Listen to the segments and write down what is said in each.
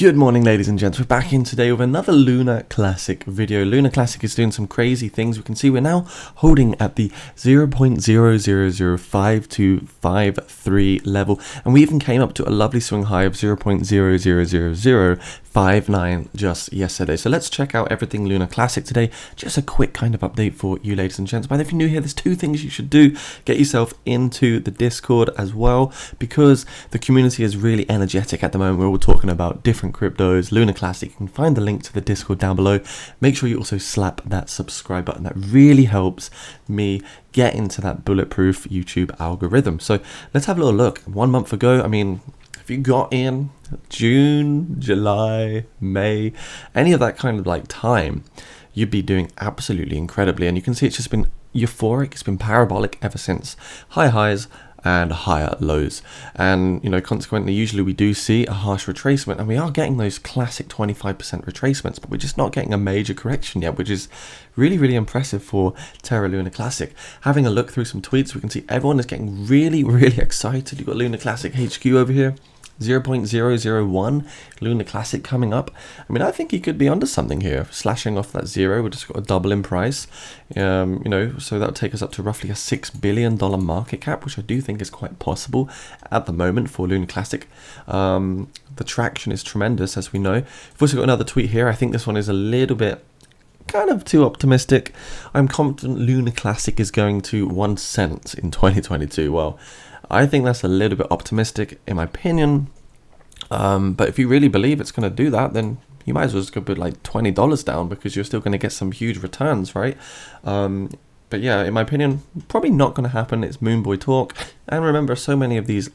Good morning, ladies and gents. We're back in today with another Lunar Classic video. Lunar Classic is doing some crazy things. We can see we're now holding at the 0.000525 level, and we even came up to a lovely swing high of 0.000059 just yesterday. So let's check out everything Lunar Classic today. Just a quick kind of update for you, ladies and gents. But if you're new here, there's two things you should do. Get yourself into the Discord as well, because the community is really energetic at the moment. We're all talking about different cryptos, Lunar Classic. You can find the link to the Discord down below. Make sure you also slap that subscribe button. That really helps me get into that bulletproof YouTube algorithm. So let's have a little look. 1 month ago, I mean, if you got in June, July, May, any of that kind of like time, you'd be doing absolutely incredibly. And you can see it's just been euphoric. It's been parabolic ever since. High highs and higher lows, and consequently usually we do see a harsh retracement, and we are getting those classic 25% retracements, but we're just not getting a major correction yet, which is really impressive for Terra Lunar Classic. Having a look through some tweets, we can see everyone is getting really excited. You've got Lunar Classic HQ over here, 0.001 Lunar Classic coming up. I mean, I think he could be onto something here, slashing off that zero. We just got a double in price, so that'll take us up to roughly a $6 billion market cap, which I do think is quite possible at the moment for Lunar Classic. The traction is tremendous, as we know. We've also got another tweet here. I think this one is a little bit kind of too optimistic. I'm confident Lunar Classic is going to 1 cent in 2022. Well, I think that's a little bit optimistic in my opinion, but if you really believe it's going to do that, then you might as well just go put like $20 down, because you're still going to get some huge returns, right? But yeah, in my opinion, probably not going to happen. It's Moonboy talk, and remember, so many of these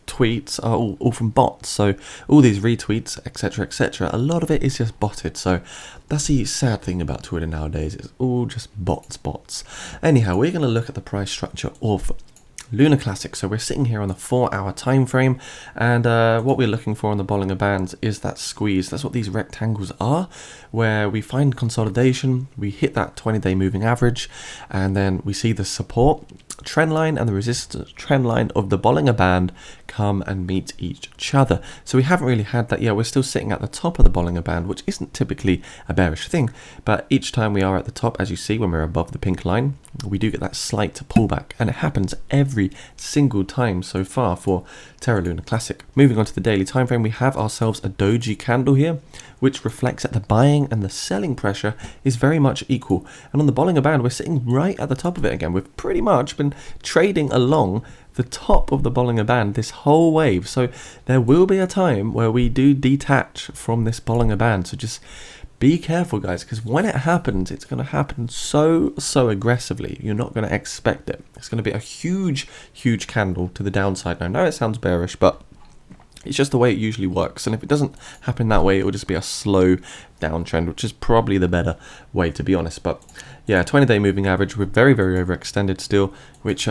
tweets are all from bots, so all these retweets, etc, a lot of it is just botted. So that's the sad thing about Twitter nowadays, it's all just bots. Anyhow, we're going to look at the price structure of Lunar Classic. So we're sitting here on the 4-hour time frame, and what we're looking for on the Bollinger Bands is that squeeze. That's what these rectangles are, where we find consolidation, we hit that 20-day moving average, and then we see the support trend line and the resistance trend line of the Bollinger Band come and meet each other. So we haven't really had that yet. We're still sitting at the top of the Bollinger Band, which isn't typically a bearish thing, but each time we are at the top, as you see when we're above the pink line, we do get that slight pullback, and it happens every single time so far for Terra Lunar Classic. Moving on to the daily time frame, we have ourselves a doji candle here, which reflects that the buying and the selling pressure is very much equal. And on the Bollinger Band, we're sitting right at the top of it again. We've pretty much been trading along the top of the Bollinger Band this whole wave. So there will be a time where we do detach from this Bollinger Band. So just be careful, guys, because when it happens, it's going to happen so aggressively. You're not going to expect it. It's going to be a huge candle to the downside. Now, I know it sounds bearish, but it's just the way it usually works, and if it doesn't happen that way, it will just be a slow downtrend, which is probably the better way, to be honest. But yeah, 20-day moving average, we're very overextended still, which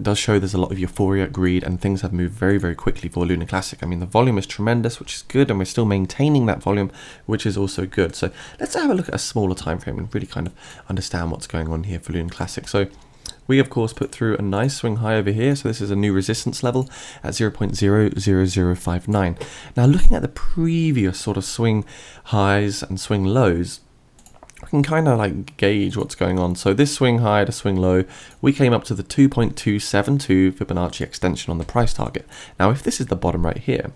does show there's a lot of euphoria, greed, and things have moved very quickly for Lunar Classic. I mean, the volume is tremendous, which is good, and we're still maintaining that volume, which is also good. So let's have a look at a smaller time frame and really kind of understand what's going on here for Lunar Classic. So we, of course, put through a nice swing high over here. So this is a new resistance level at 0.00059. Now, looking at the previous sort of swing highs and swing lows, we can kind of like gauge what's going on. So this swing high to swing low, we came up to the 2.272 Fibonacci extension on the price target. Now, if this is the bottom right here,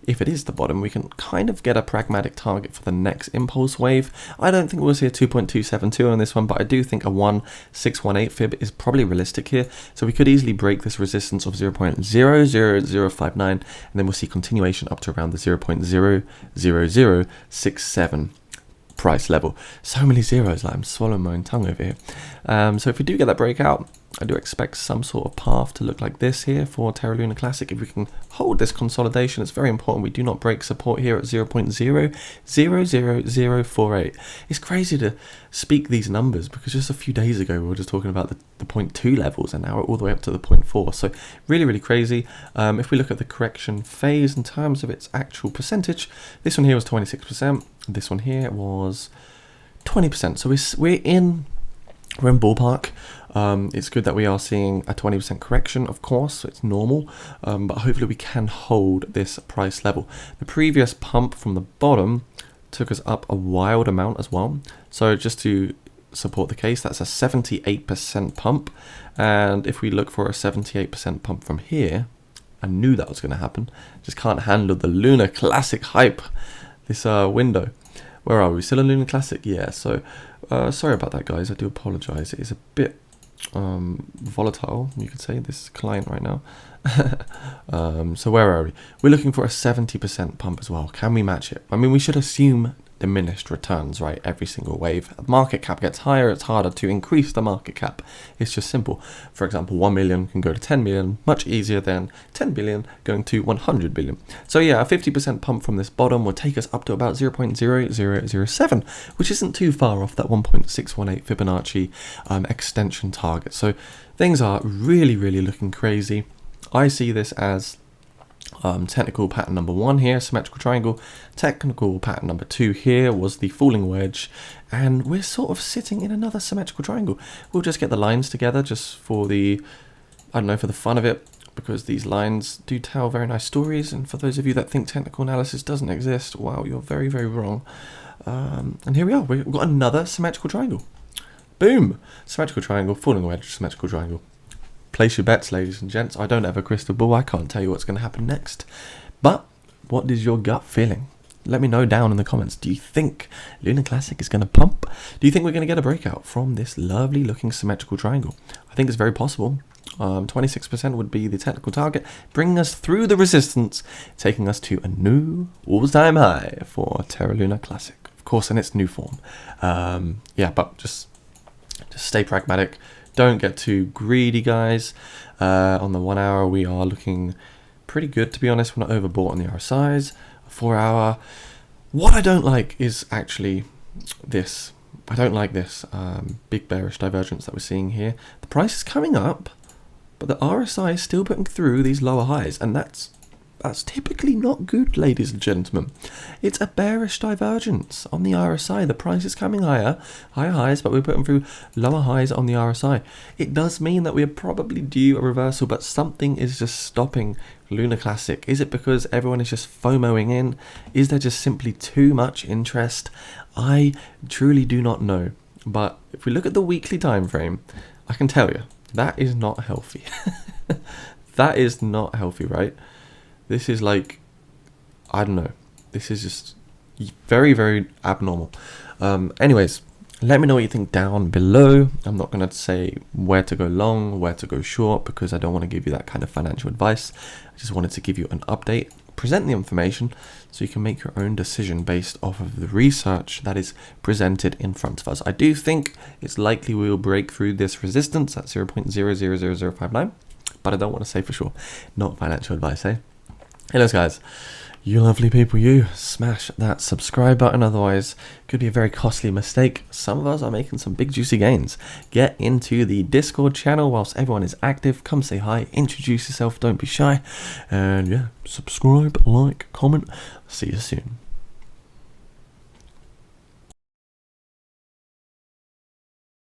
if it is the bottom, we can kind of get a pragmatic target for the next impulse wave. I don't think we'll see a 2.272 on this one, but I do think a 1618 fib is probably realistic here. So we could easily break this resistance of 0.00059, and then we'll see continuation up to around the 0.00067 price level. So many zeros, like I'm swallowing my own tongue over here. So if we do get that breakout, I do expect some sort of path to look like this here for Terra Lunar Classic. If we can hold this consolidation, it's very important we do not break support here at 0.000048. It's crazy to speak these numbers, because just a few days ago we were just talking about the 0.2 levels, and now we're all the way up to the 0.4. So really crazy. If we look at the correction phase in terms of its actual percentage, this one here was 26%. This one here was 20%. So we're in we're in ballpark. It's good that we are seeing a 20% correction, of course, so it's normal, but hopefully we can hold this price level. The previous pump from the bottom took us up a wild amount as well. So just to support the case, that's a 78% pump, and if we look for a 78% pump from here, I knew that was going to happen. Just can't handle the Luna Classic hype this window. Where are we? Still in Luna Classic? Yeah, so sorry about that, guys. I do apologize. It is a bit volatile, you could say, this client right now. So where are we? We're looking for a 70% pump as well. Can we match it? I mean, we should assume diminished returns, right? Every single wave. Market cap gets higher, it's harder to increase the market cap. It's just simple. For example, 1 million can go to 10 million, much easier than 10 billion going to 100 billion. So yeah, a 50% pump from this bottom will take us up to about 0.0007, which isn't too far off that 1.618 Fibonacci extension target. So things are really, really looking crazy. I see this as technical pattern number 1 here, symmetrical triangle. Technical pattern number 2 here was the falling wedge, and we're sort of sitting in another symmetrical triangle. We'll just get the lines together just for the, I don't know, for the fun of it, because these lines do tell very nice stories, and for those of you that think technical analysis doesn't exist, wow, you're very, very wrong. And here we are, we've got another symmetrical triangle. Boom! Symmetrical triangle, falling wedge, symmetrical triangle. Place your bets, ladies and gents. I don't have a crystal ball. I can't tell you what's going to happen next. But what is your gut feeling? Let me know down in the comments. Do you think Luna Classic is going to pump? Do you think we're going to get a breakout from this lovely looking symmetrical triangle? I think it's very possible. 26% would be the technical target, bringing us through the resistance, taking us to a new all-time high for Terra Luna Classic. Of course, in its new form. Yeah, but just stay pragmatic. Don't get too greedy, guys. On the 1 hour, we are looking pretty good, to be honest. We're not overbought on the RSIs. 4 hour. What I don't like is actually this. I don't like this big bearish divergence that we're seeing here. The price is coming up, but the RSI is still putting through these lower highs, and that's typically not good, ladies and gentlemen. It's a bearish divergence on the RSI. The price is coming higher highs, but we're putting through lower highs on the RSI. It does mean that we are probably due a reversal, but something is just stopping Luna Classic. Is it because everyone is just FOMOing in? Is there just simply too much interest? I truly do not know. But if we look at the weekly time frame, I can tell you, that is not healthy. That is not healthy, right? This is like, I don't know. This is just very, very abnormal. Anyways, let me know what you think down below. I'm not going to say where to go long, where to go short, because I don't want to give you that kind of financial advice. I just wanted to give you an update, present the information, so you can make your own decision based off of the research that is presented in front of us. I do think it's likely we will break through this resistance at 0.000059, but I don't want to say for sure. Not financial advice, eh? Anyways, guys, you lovely people, you smash that subscribe button, otherwise it could be a very costly mistake. Some of us are making some big juicy gains. Get into the Discord channel whilst everyone is active. Come say hi, introduce yourself, don't be shy, and yeah, subscribe, like, comment. See you soon.